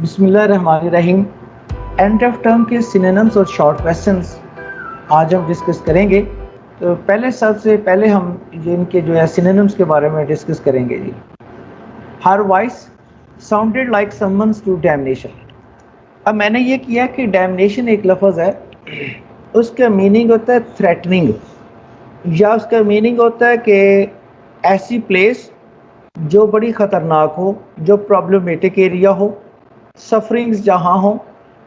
بسم اللہ الرحمن الرحیم. اینڈ آف ٹرم کے سینونمز اور شارٹ کویسچنس آج ہم ڈسکس کریں گے. تو سب سے پہلے ہم ان کے جو ہے سینونمز کے بارے میں ڈسکس کریں گے. جی, her voice sounded like summons to damnation. اب میں نے یہ کیا کہ ڈیمنیشن ایک لفظ ہے, اس کا میننگ ہوتا ہے تھریٹننگ, یا اس کا میننگ ہوتا ہے کہ ایسی پلیس جو بڑی خطرناک ہو, جو پرابلمٹک ایریا ہو, سفرنگز جہاں ہوں,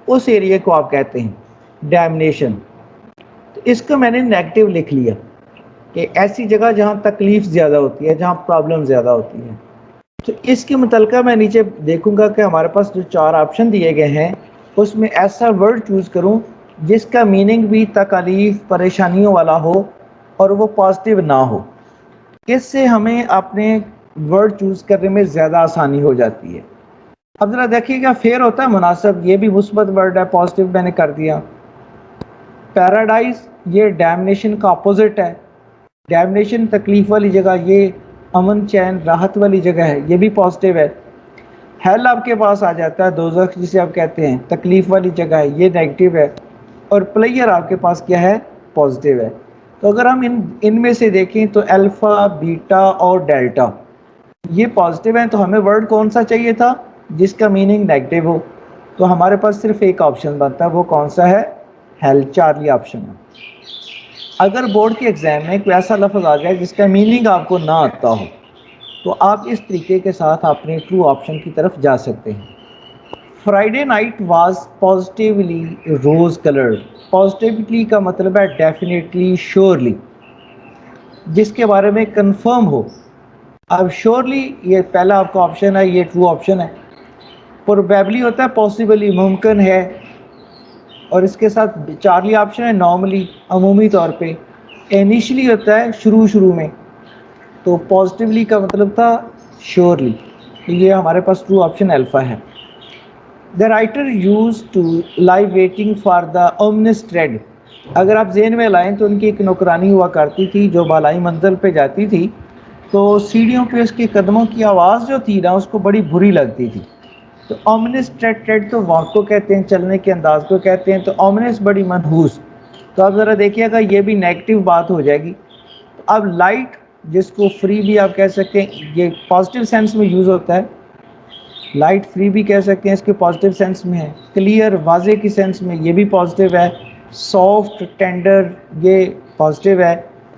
اس ایریا کو آپ کہتے ہیں ڈیمنیشن. تو اس کو میں نے نیگیٹو لکھ لیا کہ ایسی جگہ جہاں تکلیف زیادہ ہوتی ہے, جہاں پرابلم زیادہ ہوتی ہے. تو اس کے متعلقہ میں نیچے دیکھوں گا کہ ہمارے پاس جو 4 آپشن دیے گئے ہیں اس میں ایسا ورڈ چوز کروں جس کا میننگ بھی تکالیف پریشانیوں والا ہو اور وہ پازیٹیو نہ ہو. اس سے ہمیں اپنے ورڈ چوز کرنے میں زیادہ آسانی ہو جاتی ہے. اب ذرا دیکھیے گا فیئر ہوتا ہے مناسب, یہ بھی مثبت ورڈ ہے, پازیٹیو میں نے کر دیا. پیراڈائز یہ ڈیمنیشن کا اپوزٹ ہے. ڈیمنیشن تکلیف والی جگہ, یہ امن چین راحت والی جگہ ہے, یہ بھی پازیٹیو ہے. ہیل آپ کے پاس آ جاتا ہے, دوزخ جسے آپ کہتے ہیں تکلیف والی جگہ ہے, یہ نیگیٹو ہے. اور پلیئر آپ کے پاس کیا ہے, پازیٹیو ہے. تو اگر ہم ان میں سے دیکھیں تو الفا, بیٹا اور ڈیلٹا یہ پازیٹیو ہیں. تو ہمیں ورڈ کون سا چاہیے تھا جس کا میننگ نیگیٹو ہو؟ تو ہمارے پاس صرف ایک آپشن بنتا ہے, وہ کون سا ہے, ہیل, چارلی آپشن ہے. اگر بورڈ کے ایگزام میں کوئی ایسا لفظ آ جائے جس کا میننگ آپ کو نہ آتا ہو تو آپ اس طریقے کے ساتھ اپنے ٹرو آپشن کی طرف جا سکتے ہیں. Friday night was positively rose coloured. Positivity کا مطلب ہے ڈیفینیٹلی, شیورلی, جس کے بارے میں کنفرم ہو. اب شیورلی یہ پہلا آپ کا آپشن ہے, یہ ٹرو آپشن ہے. پروبیبلی ہوتا ہے پاسبلی, ممکن ہے. اور اس کے ساتھ چارلی آپشن ہے نارملی, عمومی طور پہ. انیشلی ہوتا ہے شروع میں. تو پازیٹیولی کا مطلب تھا شیورلی. یہ ہمارے پاس ٹرو آپشن الفا ہے. The writer used to lie waiting for the ominous tread. اگر آپ ذہن میں لائیں تو ان کی ایک نوکرانی ہوا کرتی تھی جو بالائی منزل پہ جاتی تھی, تو سیڑھیوں پہ اس کے قدموں کی آواز جو تھی نا اس کو بڑی بری لگتی تھی. تو اومنس ٹریڈ تو واک کو کہتے ہیں, چلنے کے انداز کو کہتے ہیں. تو اومنس بڑی منحوس. تو آپ ذرا دیکھیے گا یہ بھی نیگیٹو بات ہو جائے گی. اب لائٹ جس کو فری بھی آپ کہہ سکتے ہیں, یہ پازیٹیو سینس میں یوز ہوتا ہے. لائٹ فری بھی کہہ سکتے ہیں, اس کے پازیٹیو سینس میں ہے. کلیئر, واضح کی سینس میں, یہ بھی پازیٹیو ہے. سافٹ, ٹینڈر, یہ پازیٹیو ہے.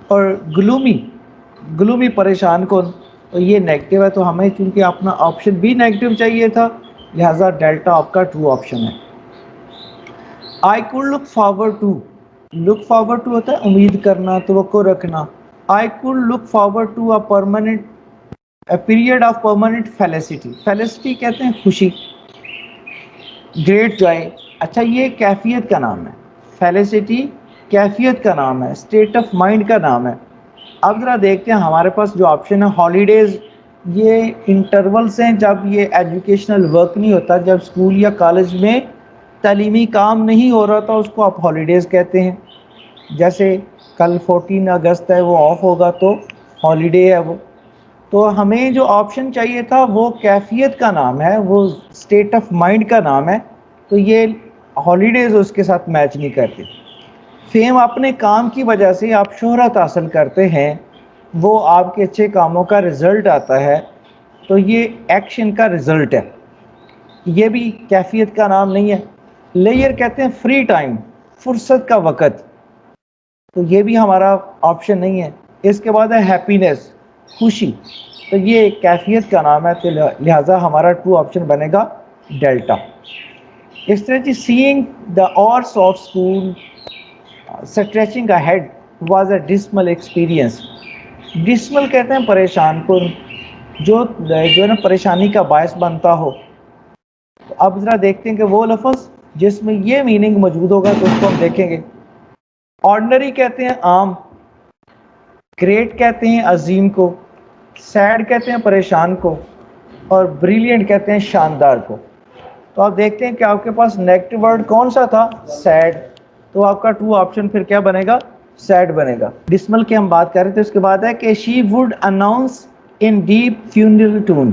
اور گلومی پریشان کن, تو یہ نیگیٹو ہے. تو ہمیں چونکہ اپنا آپشن بھی نیگیٹو چاہیے تھا, لہٰذا ڈیلٹا آپ کا ٹرو آپشن ہے. I could look forward to. Look forward to ہوتا ہے امید کرنا, توقع رکھنا. I could look forward to a permanent period of permanent felicity. Felicity کہتے ہیں خوشی, گریٹ جوائے. اچھا, یہ کیفیت کا نام ہے. فیلسٹی کیفیت کا نام ہے, اسٹیٹ آف مائنڈ کا نام ہے. اب ذرا دیکھتے ہیں ہمارے پاس جو آپشن ہے ہالیڈیز, یہ انٹرولس ہیں جب یہ ایجوکیشنل ورک نہیں ہوتا, جب اسکول یا کالج میں تعلیمی کام نہیں ہو رہا تھا, اس کو آپ ہالیڈیز کہتے ہیں. جیسے کل 14 اگست ہے, وہ آف ہوگا تو ہالیڈے ہے وہ. تو ہمیں جو آپشن چاہیے تھا وہ کیفیت کا نام ہے, وہ اسٹیٹ آف مائنڈ کا نام ہے. تو یہ ہالیڈیز اس کے ساتھ میچ نہیں کرتے. فیم اپنے کام کی وجہ سے آپ شہرت حاصل کرتے ہیں, وہ آپ کے اچھے کاموں کا رزلٹ آتا ہے, تو یہ ایکشن کا رزلٹ ہے. یہ بھی کیفیت کا نام نہیں ہے. لیئر کہتے ہیں فری ٹائم, فرصت کا وقت, تو یہ بھی ہمارا آپشن نہیں ہے. اس کے بعد ہے ہیپینس, خوشی, تو یہ کیفیت کا نام ہے. تو لہٰذا ہمارا ٹرو آپشن بنے گا ڈیلٹا. اس طرح جی سینگ the hours of school stretching ahead was a dismal experience. Dismal کہتے ہیں پریشان کن, جو ہے نا پریشانی کا باعث بنتا ہو. تو اب ذرا دیکھتے ہیں کہ وہ لفظ جس میں یہ میننگ موجود ہوگا تو اس کو ہم دیکھیں گے. آرڈنری کہتے ہیں عام, گریٹ کہتے ہیں عظیم کو, سیڈ کہتے ہیں پریشان کو, اور بریلینٹ کہتے ہیں شاندار کو. تو آپ دیکھتے ہیں کہ آپ کے پاس نیگیٹو ورڈ کون سا تھا, سیڈ. تو آپ کا ٹرو آپشن پھر کیا بنے گا, سیڈ بنے گا. ڈسمل کی ہم بات کر رہے تھے, اس کے بعد ہے کہ she would announce in deep funeral tone.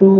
2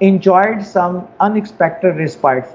enjoyed some unexpected respites।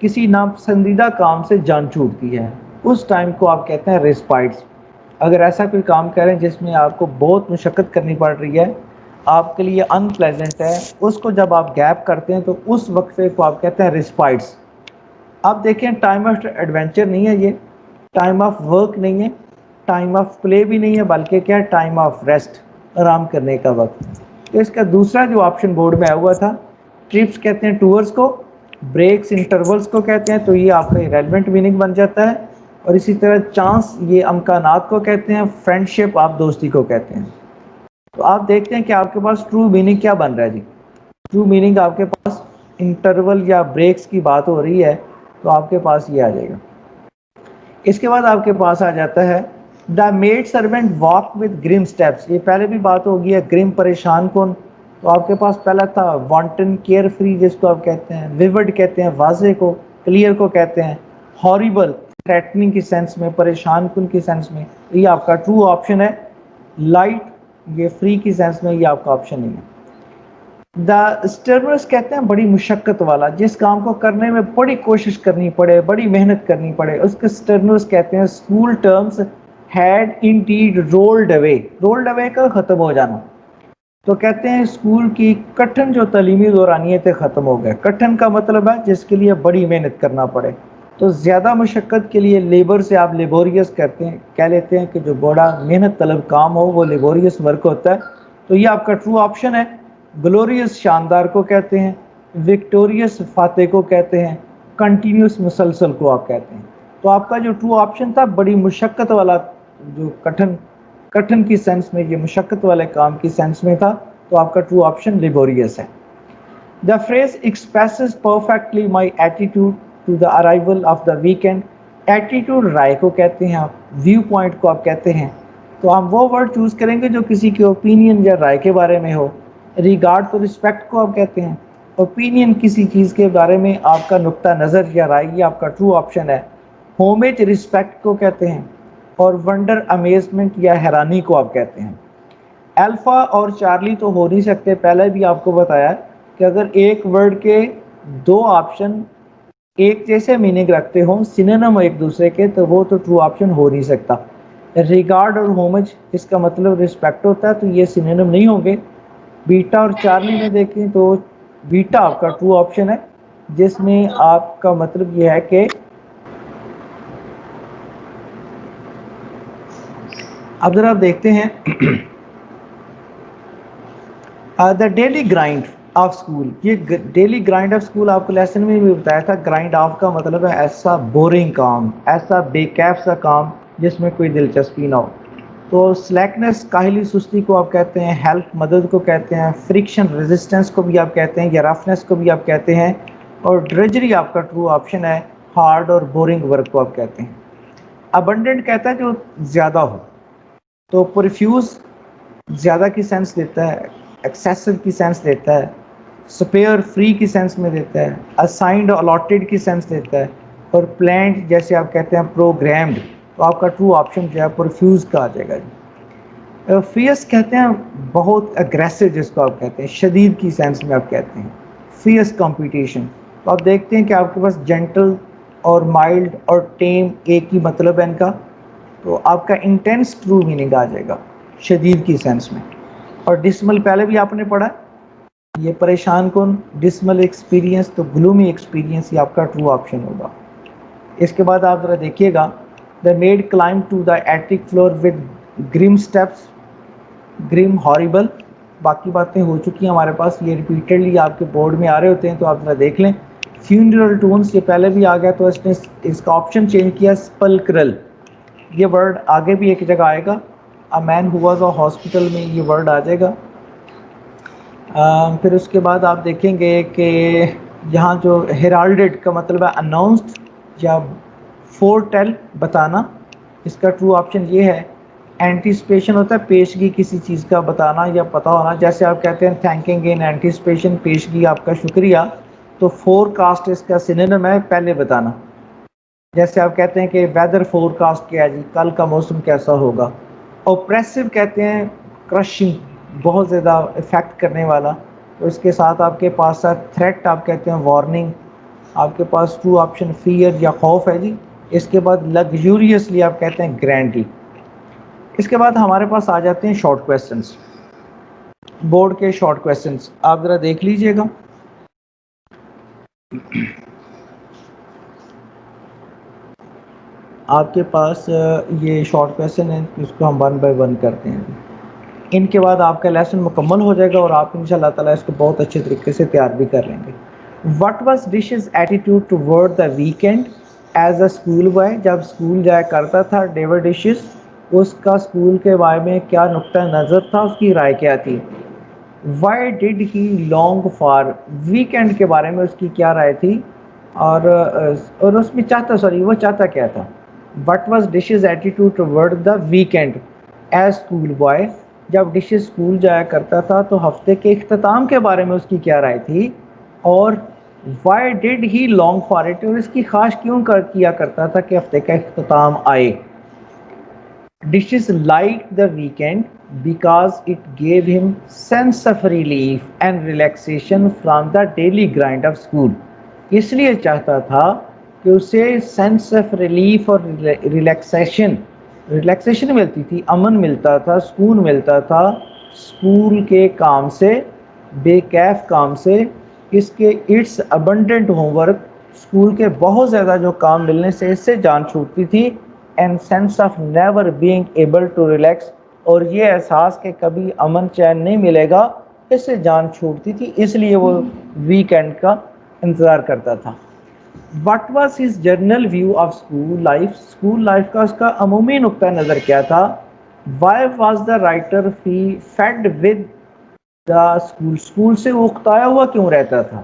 کسی ناپسندیدہ کام سے جان چھوٹتی ہے، اس ٹائم کو آپ کہتے ہیں ریسپائٹس۔ اگر ایسا کوئی کام کریں جس میں آپ کو بہت مشقت کرنی پڑ رہی ہے، آپ کے لیے ان پلیزنٹ ہے، اس کو جب آپ گیپ کرتے ہیں تو اس وقفے کو آپ کہتے ہیں ریسپائٹس۔ اب دیکھیں ٹائم آف ایڈونچر نہیں ہے، یہ ٹائم آف ورک نہیں ہے، ٹائم آف پلے بھی نہیں ہے، بلکہ کیا ٹائم آف ریسٹ، آرام کرنے کا وقت۔ تو اس کا دوسرا جو آپشن بورڈ میں آیا ہوا تھا، ٹرپس کہتے ہیں ٹورز کو، بریکس انٹرولز کو کہتے ہیں، تو یہ آپ کا ریلیونٹ میننگ بن جاتا ہے۔ اور اسی طرح چانس یہ امکانات کو کہتے ہیں، فرینڈ شپ آپ دوستی کو کہتے ہیں۔ تو آپ دیکھتے ہیں کہ آپ کے پاس ٹرو میننگ کیا بن رہا ہے جی۔ ٹرو میننگ آپ کے پاس انٹرول یا بریکس کی بات ہو رہی ہے تو آپ کے پاس یہ آ جائے گا۔ اس کے بعد آپ کے پاس آ جاتا ہے دا میڈ سروینٹ واک وتھ گرم اسٹیپس، یہ پہلے بھی بات ہوگی ہے، گرم پریشان کن، تو آپ کے پاس پہلا تھا وانٹن کیئر فری جس کو آپ کہتے ہیں، ویورڈ کہتے ہیں واضح کو، کلیئر کو کہتے ہیں، ہاریبل تھریٹننگ کی سینس میں، پریشان کن کی سینس میں، یہ آپ کا ٹرو آپشن ہے۔ لائٹ یہ فری کی سینس میں، یہ آپ کا آپشن نہیں ہے۔ دا اسٹرنس کہتے ہیں بڑی مشقت والا، جس کام کو کرنے میں بڑی کوشش کرنی پڑے، بڑی محنت کرنی پڑے، اس کے اسٹرنس کہتے ہیں۔ School terms had indeed rolled away, rolled away کا ختم ہو جانا، تو کہتے ہیں اسکول کی کٹھن جو تعلیمی دورانیتیں ختم ہو گئے۔ کٹھن کا مطلب ہے جس کے لیے بڑی محنت کرنا پڑے، تو زیادہ مشقت کے لیے لیبر سے آپ لیبوریس کہتے ہیں، کہہ لیتے ہیں کہ جو بڑا محنت طلب کام ہو وہ لیبوریس ورک ہوتا ہے، تو یہ آپ کا ٹرو آپشن ہے۔ گلوریس شاندار کو کہتے ہیں، وکٹوریس فاتح کو کہتے ہیں، کنٹینیوس مسلسل کو آپ کہتے ہیں۔ تو آپ کا جو ٹرو آپشن تھا بڑی مشقت والا، جو کٹھن کی سینس میں، یہ مشقت والے کام کی سینس میں تھا، تو آپ کا ٹرو آپشن لیبوریس ہے۔ The phrase expresses perfectly my attitude to the arrival of the weekend, attitude رائے کو کہتے ہیں آپ، ویو پوائنٹ کو آپ کہتے ہیں، تو ہم وہ ورڈ چوز کریں گے جو کسی کے اوپینین یا رائے کے بارے میں ہو۔ ریگارڈ تو رسپیکٹ کو آپ کہتے ہیں، اوپینین کسی چیز کے بارے میں آپ کا نقطہ نظر یا رائے، یہ آپ کا ٹرو آپشن ہے۔ ہومیج رسپیکٹ کو کہتے ہیں، اور ونڈر امیزمنٹ یا حیرانی کو آپ کہتے ہیں۔ الفا اور چارلی تو ہو نہیں سکتے، پہلے بھی آپ کو بتایا کہ اگر ایک ورڈ کے دو آپشن ایک جیسے میننگ رکھتے ہوں، سینونیم ایک دوسرے کے، تو وہ تو ٹرو آپشن ہو نہیں سکتا۔ ریگارڈ اور ہومج اس کا مطلب رسپیکٹ ہوتا ہے، تو یہ سینونیم نہیں ہوں گے۔ بیٹا اور چارلی میں دیکھیں تو بیٹا آپ کا ٹرو آپشن ہے، جس میں آپ کا مطلب یہ ہے کہ اب ذرا آپ دیکھتے ہیں دا ڈیلی گرائنڈ آف اسکول، یہ ڈیلی گرائنڈ آف اسکول آپ کو لیسن میں بھی بتایا تھا۔ گرائنڈ آف کا مطلب ہے ایسا بورنگ کام، ایسا بے کیف سا کام جس میں کوئی دلچسپی نہ ہو۔ تو سلیکنس کاہلی سستی کو آپ کہتے ہیں، ہیلپ مدد کو کہتے ہیں، فرکشن ریزسٹنس کو بھی آپ کہتے ہیں، یا رفنس کو بھی آپ کہتے ہیں، اور ڈریجری آپ کا ٹرو آپشن ہے، ہارڈ اور بورنگ ورک کو آپ کہتے ہیں۔ ابنڈنٹ کہتا ہے جو زیادہ ہو، تو پرفیوز زیادہ کی سینس دیتا ہے، ایکسیسو کی سینس دیتا ہے، سپیئر فری کی سینس میں دیتا ہے، اسائنڈ الاٹڈ کی سینس دیتا ہے، اور پلانڈ جیسے آپ کہتے ہیں پروگرامڈ، تو آپ کا ٹرو آپشن جو ہے پرفیوز کا آ جائے گا جی۔ فیئس کہتے ہیں بہت اگریسو، جس کو آپ کہتے ہیں شدید کی سینس میں آپ کہتے ہیں، فیئس کمپٹیشن۔ تو آپ دیکھتے ہیں کہ آپ کے پاس جینٹل اور مائلڈ اور ٹیم ایک ہی مطلب ہے ان کا، تو آپ کا انٹینس ٹرو میننگ آ جائے گا شدید کی سینس میں۔ اور ڈسمل پہلے بھی آپ نے پڑھا، یہ پریشان کن، ڈسمل ایکسپیرینس، تو گلومی ایکسپیرینس، یہ آپ کا ٹرو آپشن ہوگا۔ اس کے بعد آپ ذرا دیکھیے گا، the mad climb to the attic floor with grim steps, grim horrible, باقی باتیں ہو چکی ہیں ہمارے پاس، یہ ریپیٹڈلی آپ کے بورڈ میں آ رہے ہوتے ہیں، تو آپ ذرا دیکھ لیں۔ فیونرل ٹونس یہ پہلے بھی آ گیا، تو اس نے اس کا آپشن چینج کیا، سپلکرل، یہ ورڈ آگے بھی ایک جگہ آئے گا، اے مین ہو واز اے ہاسپٹل میں یہ ورڈ آ جائے گا۔ پھر اس کے بعد آپ دیکھیں گے کہ یہاں جو ہیرالڈڈ کا مطلب ہے اناؤنسڈ یا فور ٹیل، بتانا، اس کا ٹرو آپشن یہ ہے۔ اینٹیسپیشن ہوتا ہے پیشگی کسی چیز کا بتانا یا پتہ ہونا، جیسے آپ کہتے ہیں تھینکنگ ان اینٹیسپیشن، پیشگی آپ کا شکریہ، تو فور کاسٹ اس کا سینونیم ہے پہلے بتانا، جیسے آپ کہتے ہیں کہ ویدر فور کاسٹ کیا ہے جی، کل کا موسم کیسا ہوگا۔ اوپریسو کہتے ہیں کرشنگ، بہت زیادہ افیکٹ کرنے والا، تو اس کے ساتھ آپ کے پاس تھریٹ آپ کہتے ہیں وارننگ، آپ کے پاس ٹرو آپشن فیئر یا خوف ہے جی. اس کے بعد لگزوریسلی آپ کہتے ہیں گرینڈلی. اس کے بعد ہمارے پاس آ جاتے ہیں شارٹ کویسچنس. بورڈ کے شارٹ کویسچنس آپ ذرا دیکھ لیجئے گا. آپ کے پاس یہ شارٹ کویسچن ہے، اس کو ہم ون بائی ون کرتے ہیں. ان کے بعد آپ کا لیسن مکمل ہو جائے گا اور آپ ان شاء اللہ تعالیٰ اس کو بہت اچھے طریقے سے تیار بھی کر لیں گے. What was dishes attitude toward the weekend as a school boy? جب اسکول جایا کرتا تھا ڈیوڈ ڈشز، اس کا اسکول کے بارے میں کیا نقطہ نظر تھا، اس کی رائے کیا تھی؟ Why did he long for? Weekend کے بارے میں اس کی کیا رائے تھی؟ اور اس میں چاہتا، سوری وہ چاہتا کیا تھا؟ What was dishes attitude toward the weekend as school boy? جب ڈشز اسکول جایا کرتا تھا تو ہفتے کے اختتام کے بارے میں اس کی کیا رائے تھی؟ اور why did he long for it? اور اس کی خواہش کیوں کیا کرتا تھا کہ ہفتے کا اختتام آئے؟ Dishes like the weekend because it gave him sense of relief and relaxation from the daily grind of school. اس لیے چاہتا تھا کہ اسے سینس آف ریلیف اور ریلیکسیشن ملتی تھی، امن ملتا تھا، سکون ملتا تھا اسکول کے کام سے، بے کیف کام سے. اس کے it's abundant homework, school کے بہت زیادہ جو کام ملنے سے اس سے جان چھوٹتی تھی. And sense of never being able to relax, اور یہ احساس کہ کبھی امن چین نہیں ملے گا، اس سے جان چھوٹتی تھی. اس لیے وہ ویکینڈ کا انتظار کرتا تھا. What was his general view of school life? School life کا اس کا عمومی نقطہ نظر کیا تھا؟ Why was the writer fed with the school? School سے وہ اکتایا ہوا کیوں رہتا تھا؟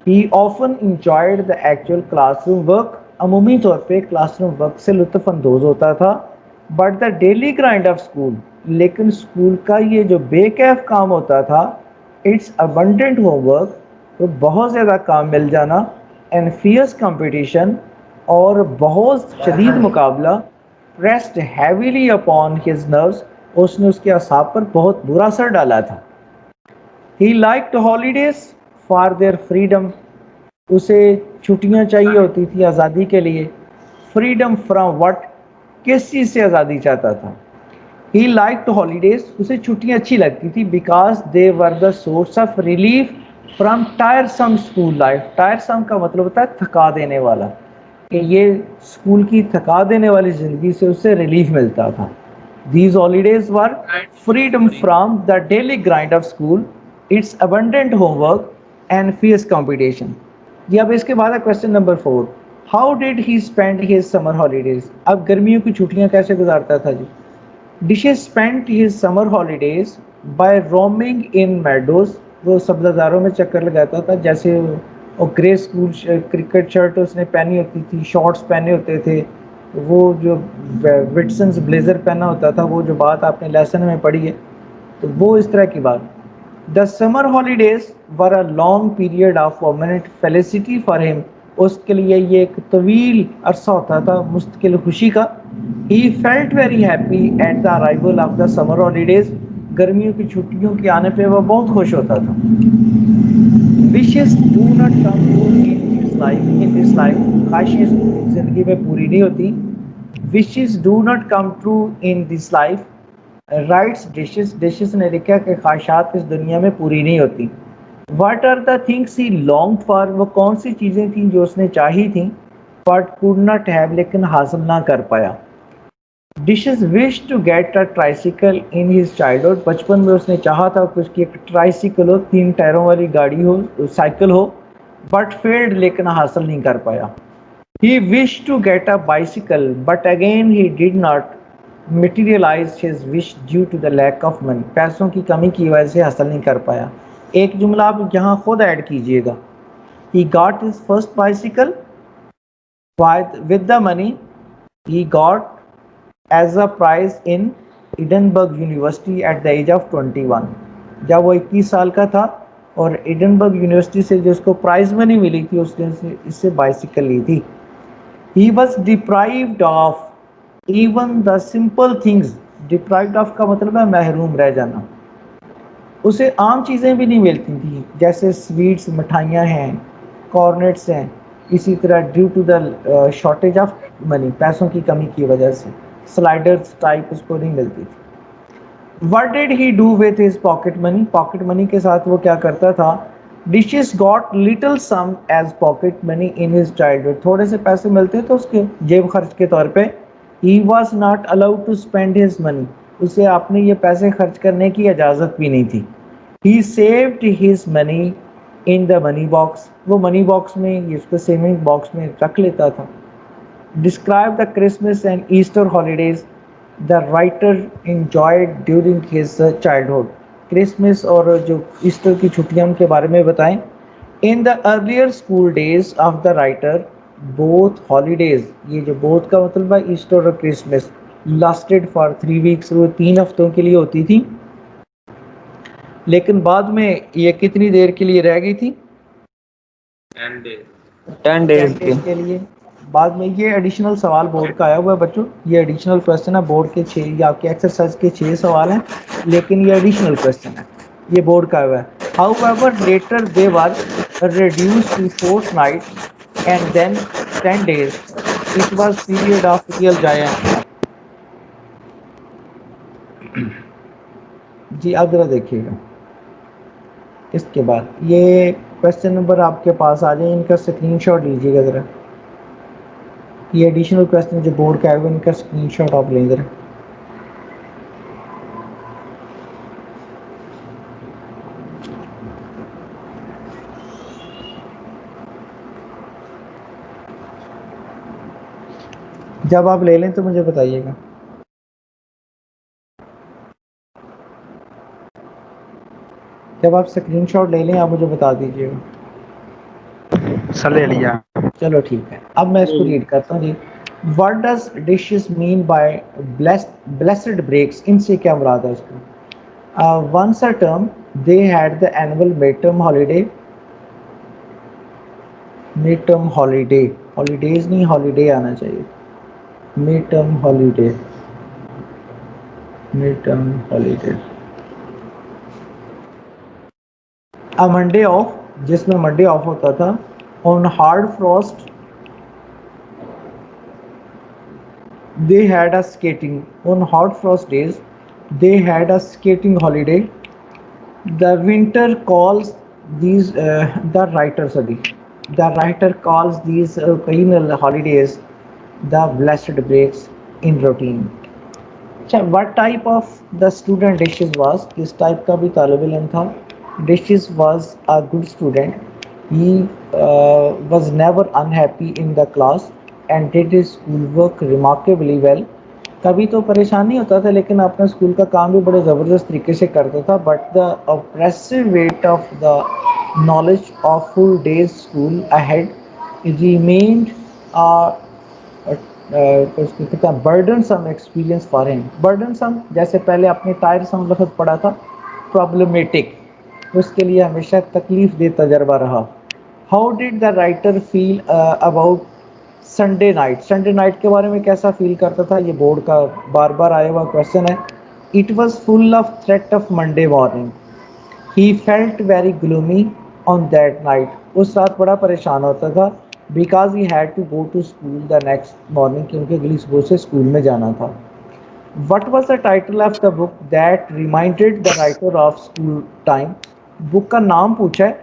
He often enjoyed the actual classroom work, عمومی طور پہ کلاس روم ورک سے لطف اندوز ہوتا تھا. But the daily grind of school, لیکن اسکول کا یہ جو بے کیف کام ہوتا تھا، اٹس ابنڈنٹ ہوم ورک، تو بہت زیادہ کام مل جانا، اینڈ فیئرس کمپٹیشن، اور بہت شدید مقابلہ، pressed heavily upon his nerves, اس نے اس کے اعصاب پر بہت برا اثر ڈالا تھا. He liked holidays for their freedom, اسے چھٹیاں چاہیے ہوتی تھی آزادی کے لیے. Freedom from what? کس چیز سے آزادی چاہتا تھا؟ ہی لائکڈ ہالیڈیز، اسے چھٹیاں اچھی لگتی تھی، because they were the source of relief from tiresome school life. Tiresome کا مطلب ہوتا ہے تھکا دینے والا، کہ یہ اسکول کی تھکا دینے والی زندگی سے اسے ریلیف ملتا تھا. These holidays were freedom from the daily grind of school, its abundant homework and fierce competition. جی اب اس کے بعد ہے question number 4. How did he spend his summer holidays? اب گرمیوں کی چھٹیاں کیسے گزارتا تھا جی؟ Dishes spend his summer holidays by roaming in meadows, وہ سبزہ میں چکر لگاتا تھا. جیسے وہ گرے اسکول کرکٹ شرٹ اس نے پہنی ہوتی تھی، شارٹس پہنے ہوتے تھے، وہ جو وٹسنز بلیزر پہنا ہوتا تھا، وہ جو بات آپ نے لیسن میں پڑھی ہے، تو وہ اس طرح کی بات. The summer holidays were a long period of permanent felicity for him, اس کے لیے یہ ایک طویل عرصہ ہوتا تھا مستقل خوشی کا. He felt very happy at the arrival of the summer holidays, گرمیوں کی چھٹیوں کے آنے پہ وہ بہت خوش ہوتا تھا. Wishes do not come true in this life, in this life, خواہشیں زندگی میں پوری نہیں ہوتی. Wishes do not come true in this life, rights dishes, dishes نے لکھا کہ خواہشات اس دنیا میں پوری نہیں ہوتی. What are the things he long for? وہ کون سی چیزیں تھیں جو اس نے چاہی تھیں، بٹ کوڈ ناٹ ہیو، لیکن حاصل نہ کر پایا. Dishes wish to get a tricycle in his childhood, بچپن میں اس نے چاہا تھا کہ اس کی ایک ٹرائسیکل ہو، 3 ٹائروں والی گاڑی ہو، سائیکل ہو، بٹ فیلڈ، لیکن حاصل نہیں کر پایا. He wished to get a bicycle, but again he did not materialize his wish due to the lack of money. پیسوں کی کمی کی وجہ سے حاصل نہیں کر پایا. ایک جملہ آپ یہاں خود ایڈ کیجئے گا. He got his first bicycle with the money he got as a prize in Edinburgh University at the age of 21. جب وہ 21 سال کا تھا اور ایڈنبرگ یونیورسٹی سے جو اس کو پرائز منی ملی تھی، اس سے بائسیکل لی تھی. He was deprived of even the simple things. Deprived of کا مطلب ہے محروم رہ جانا. اسے عام چیزیں بھی نہیں ملتی تھیں، جیسے سویٹس، مٹھائیاں ہیں، کارنیٹس ہیں. اسی طرح due to the shortage of money, پیسوں کی کمی کی وجہ سے سلائڈرز ٹائپ اس کو نہیں ملتی تھی. What did he do with his pocket money? Pocket money کے ساتھ وہ کیا کرتا تھا. Dishes got little sum as pocket money in his childhood. تھوڑے سے پیسے ملتے تو اس کے جیب خرچ کے طور پہ. He was not allowed to spend his money. اسے اپنے یہ پیسے خرچ کرنے کی اجازت بھی نہیں تھی. He saved his money in the money box. وہ منی باکس میں, اس کو سیونگ باکس میں رکھ لیتا تھا. Describe the Christmas and Easter holidays the writer enjoyed during his childhood. Christmas اور جو ایسٹر کی چھٹیاں ان کے بارے میں بتائیں. In the earlier school days of the writer, both holidays, یہ جو both کا مطلب ہے ایسٹر اور کرسمس, lasted for 3 weeks. وہ 3 ہفتوں کے لیے ہوتی تھی, لیکن بعد میں یہ کتنی دیر کے لیے رہ گئی تھی؟ 10 10 days کے. days کے لیے. بعد میں یہ ایڈیشنل سوال بورڈ کا آیا ہوا ہے بچوں, یہ ایڈیشنل کویسچن ہے بورڈ کے 6 یا آپ کے ایکسرسائز کے 6 سوال ہیں, لیکن یہ ایڈیشنل کویسچن ہے, یہ بورڈ کا آیا ہوا ہے. However, later they were reduced to fortnight and then 10 days. It was period of real joy and fun. جی اب ذرا دیکھیے گا اس کے بعد یہ کویسچن نمبر آپ کے پاس آ جائیں, ان کا اسکرین شاٹ لیجیے گا ذرا. یہ ایڈیشنل کویسچن جو بورڈ کا ہے ان کا اسکرین شاٹ آپ لیں ذرا. جب آپ لے لیں تو مجھے بتائیے گا. جب آپ اسکرین شاٹ لے لیں آپ مجھے بتا دیجیے گا. سر لے لیا. چلو ٹھیک ہے, اب میں اس کو ریڈ کرتا ہوں. جی What does dishes mean by blessed breaks? ان سے کیا مراد ہے اس کو. Once a term they had the annual midterm holiday. midterm holiday, holidays نہیں holiday آنا چاہیے. midterm holiday, midterm holiday. A Monday off, جس میں منڈے آف ہوتا تھا. On hard frost they had a skating, on hot frost days they had a skating holiday. The winter calls these the writer sorry the writer calls these perennial holidays the blessed breaks in routine. اچھا, what type of the student dishes was, کس type کا بھی طالب علم تھا. dishes was a good student. He was never unhappy in the class and did his schoolwork remarkably well. کبھی تو پریشان نہیں ہوتا تھا لیکن اپنا اسکول کا کام بھی بڑے زبردست طریقے سے کرتا تھا. But the oppressive weight of the knowledge of full days school ahead remained burden some experience for ہم. برڈن سم جیسے پہلے اپنے ٹائر سم لفظ پڑھا تھا, پرابلمیٹک, اس کے لیے ہمیشہ تکلیف دہ تجربہ رہا. How did the writer feel about Sunday night, Sunday night کے بارے میں کیسا فیل کرتا تھا, یہ بورڈ کا بار بار آیا ہوا کویشچن ہے. It was full of threat of Monday morning. He felt very gloomy on that night, اس رات بڑا پریشان ہوتا تھا. Because he had to go to school the next morning, کیونکہ اگلی صبح سے اسکول میں جانا تھا. What was the title of the book that reminded the writer of school time. Book کا نام پوچھا ہے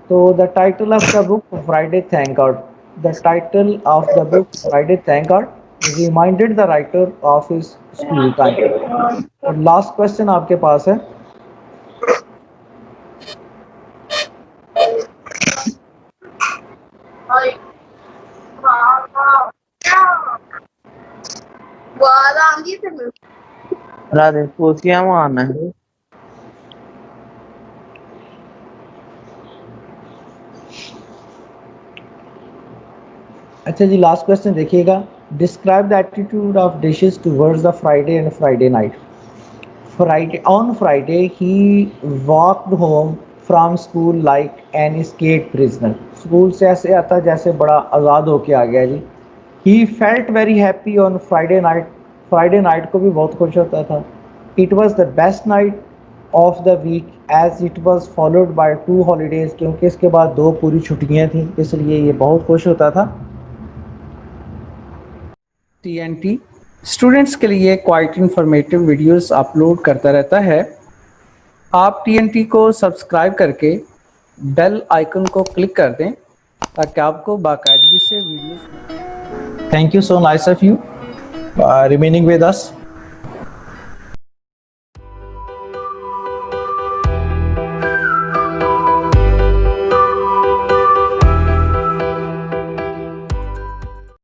تو the title of the book Friday thank God. The title of the book Friday thank God reminded the writer of his school time. اور last question آپ کے پاس ہے. راجے پوچھیا مارنا ہے. اچھا جی, لاسٹ کوشچن دیکھیے گا. Describe the attitude of dishes towards the Friday and Friday night. Friday, on Friday he walked home from school like an escaped prisoner. School سے ایسے آتا جیسے بڑا آزاد ہو کے آ گیا جی. He felt very happy on Friday night. Friday night کو بھی بہت خوش ہوتا تھا. It was the best night of the week as it was followed by 2 holidays, کیونکہ اس کے بعد 2 پوری چھٹیاں تھیں، اس لیے یہ بہت خوش ہوتا تھا۔ TNT اسٹوڈنٹس کے لیے کوائٹ انفارمیٹیو ویڈیوز اپلوڈ کرتا رہتا ہے۔ آپ TNT کو سبسکرائب کر کے بیل آئیکن کو کلک کر دیں تاکہ آپ کو باقاعدگی سے videos Thank you so nice of you remaining with us.